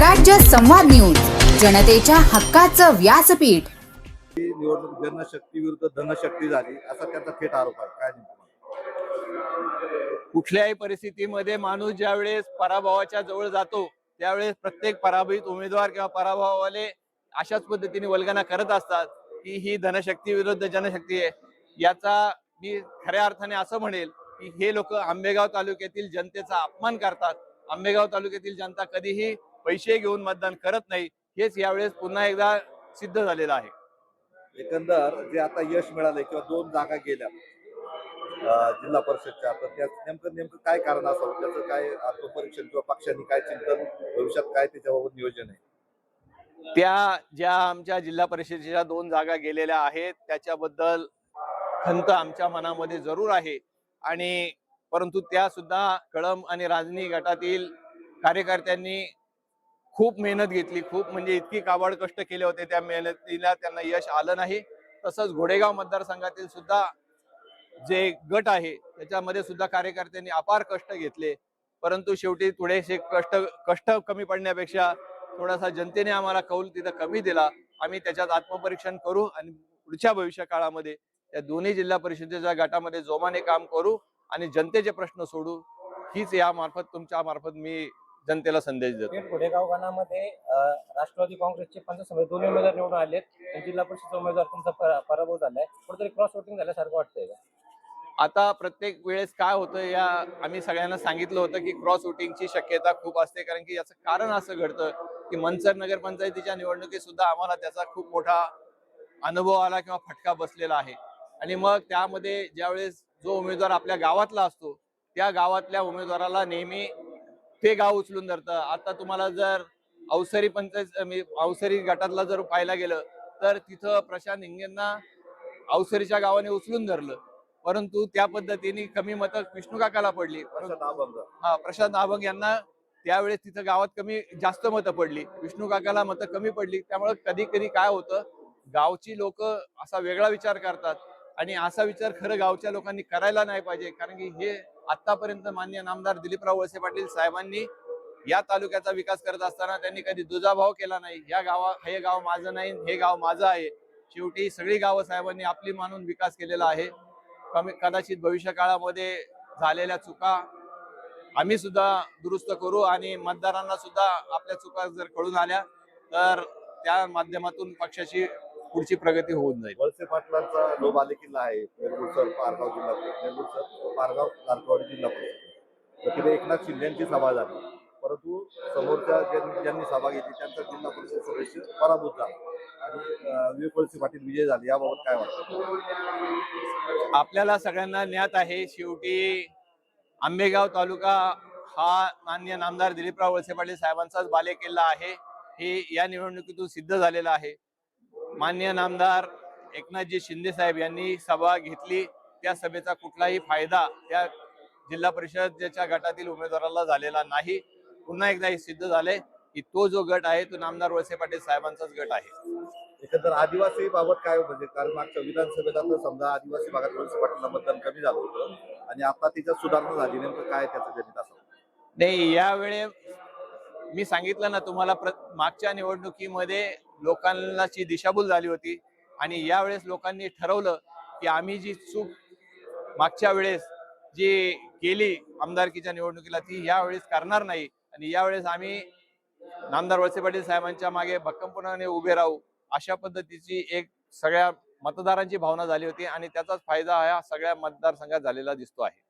स्वराज्य संवाद न्यूज, जनतेच्या हक्काचं व्यासपीठ. ही निवडणूक जनशक्ती विरुद्ध धनशक्ती झाली असा त्यांचा थेट आरोप आहे. काय नेमकं? कुठल्याही परिस्थितीमध्ये माणूस ज्यावेळेस पराभवाच्या जवळ जातो त्यावेळेस प्रत्येक पराभूत उमेदवार किंवा पराभवावाले अशाच पद्धतीने वल्गना करत असतात की ही धनशक्ती विरुद्ध जनशक्ती आहे. याचा मी खऱ्या अर्थाने असं म्हणेल की हे लोक आंबेगाव तालुक्यातील जनतेचा अपमान करतात. आंबेगाव तालुक्यातील जनता कधीही पैसे घेऊन मतदान करत नाही, हेच यावेळेस पुन्हा एकदा सिद्ध झालेलं आहे. एकंदर जे आता यश मिळालंय किंवा 2 जागा गेल्या जिल्हा परिषदच्या, तर त्यात नेमकं नेमकं काय कारण असावं, त्याचं काय आत्मपरीक्षण किंवा पक्षांनी काय चिंतन, भविष्यात काय त्याच्याबाबत नियोजन आहे? त्या ज्या आमच्या जिल्हा परिषदेच्या 2 जागा गेलेल्या आहेत त्याच्याबद्दल खंत आमच्या मनामध्ये जरूर आहे, आणि परंतु त्या सुद्धा कळम आणि राजनी गटातील कार्यकर्त्यांनी खूप मेहनत घेतली, खूप म्हणजे इतकी काबाड कष्ट केले होते. त्या मेहनतीला त्यांना यश आलं नाही. तसंच घोडेगाव मतदारसंघातील सुद्धा जे गट आहे त्याच्यामध्ये सुद्धा कार्यकर्त्यांनी अपार कष्ट घेतले, परंतु शेवटी थोडेसे कष्ट कमी पडण्यापेक्षा थोडासा जनतेने आम्हाला कौल तिथं कमी दिला. आम्ही त्याच्यात आत्मपरीक्षण करू आणि पुढच्या भविष्य काळामध्ये या दोन्ही जिल्हा परिषदेच्या गटामध्ये जोमाने काम करू आणि जनतेचे प्रश्न सोडू, हीच या मार्फत तुमच्या मार्फत मी जनतेला संदेश देतो. घोडेगाव गणामध्ये राष्ट्रवादी काँग्रेसचे पंचायत समिती 2 उमेदवार निवडून आलेत. जिल्हा परिषद उमेदवार तुमचा पराभव झालाय. कुठेतरी क्रॉस वोटिंग झाल्यासारखं वाटतंय का? आता प्रत्येक वेळेस काय होतं, या आम्ही सगळ्यांना सांगितलं होतं की क्रॉस वोटिंगची शक्यता खूप असते, कारण की याचं कारण असं घडतं की मनसर नगरपंचायतीच्या निवडणुकीत सुद्धा आम्हाला त्याचा खूप मोठा अनुभव आला किंवा फटका बसलेला आहे. आणि मग त्यामध्ये ज्यावेळेस जो उमेदवार आपल्या गावातला असतो त्या गावातल्या उमेदवाराला नेहमी ते गाव उचलून धरतं. आता तुम्हाला जर अवसरी अवसरी गटातला जर पाहायला गेलं तर तिथं प्रशांत हिंगेंना अवसरीच्या गावाने उचलून धरलं, परंतु त्या पद्धतीने कमी मतं विष्णू काकाला पडली. प्रशांत अभंग यांना त्यावेळेस तिथं गावात जास्त मतं पडली, विष्णू काकाला मतं कमी पडली. त्यामुळे कधी कधी काय होतं, गावची लोक असा वेगळा विचार करतात आणि असा विचार खरं गावच्या लोकांनी करायला नाही पाहिजे. कारण की हे आतापर्यंत माननीय नामदार दिलीपराव वळसे पाटील साहेबांनी या तालुक्याचा विकास करत असताना त्यांनी कधी दुजाभाव केला नाही. हे गाव माझं नाही, हे गाव माझं आहे. शेवटी सगळी गावं साहेबांनी आपली मानून विकास केलेला आहे. कदाचित भविष्य काळामध्ये झालेल्या चुका आम्ही सुद्धा दुरुस्त करू आणि मतदारांना सुद्धा आपल्या चुका जर कळून आल्या तर त्या माध्यमातून पक्षाची पुढची प्रगती होऊन जाईल. वळसे पाटलांचा जो बालेकिल्ला आहे नेरबुडसर पारगाव जिल्हा परिषद, नेरबुडसर पारगाव जारकवाडी जिल्हा परिषद, तर तिथे एकनाथ शिंदेची सभा झाली, परंतु समोरच्या ज्यांनी सभा घेतली त्यांचा जिल्हा परिषद सदस्य पराभूत झाला आणि विवेक वळसे पाटील विजय झाले. याबाबत काय वाटतं? आपल्याला सगळ्यांना ज्ञात आहे, शेवटी आंबेगाव तालुका हा माननीय नामदार दिलीपराव वळसे पाटील साहेबांचाच बालेकिल्ला आहे. हे या निवडणुकीतून सिद्ध झालेलं आहे. माननीय नामदार एकनाथजी शिंदे साहेब यांनी सभा घेतली, त्या सभेचा कुठलाही फायदा त्या जिल्हा परिषदेच्या गटातील उमेदवाराला झालेला नाही. पुन्हा एकदा हे सिद्ध झाले की तो जो गट आहे तो नामदार वळसे पाटील साहेबांचाच गट आहे. एकंदर आदिवासी बाबत काय म्हणजे, कारण मागच्या विधानसभेला तर समजा आदिवासी भागात वळसे पाटलांना मतदान कमी झालं होतं आणि आता तिच्यात सुधारणा झाली, नेमकं काय त्याचं गणित असावं? नाही, यावेळी मी सांगितलं ना तुम्हाला, मागच्या निवडणुकीमध्ये लोकांची दिशाभूल झाली होती आणि यावेळेस लोकांनी ठरवलं की आम्ही जी चूक मागच्या वेळेस जी केली आमदारकीच्या निवडणुकीला ती यावेळेस करणार नाही आणि यावेळेस आम्ही नामदार वळसे पाटील साहेबांच्या मागे भक्कमपणाने उभे राहू, अशा पद्धतीची एक सगळ्या मतदारांची भावना झाली होती आणि त्याचाच फायदा हा सगळ्या मतदारसंघात झालेला दिसतो आहे.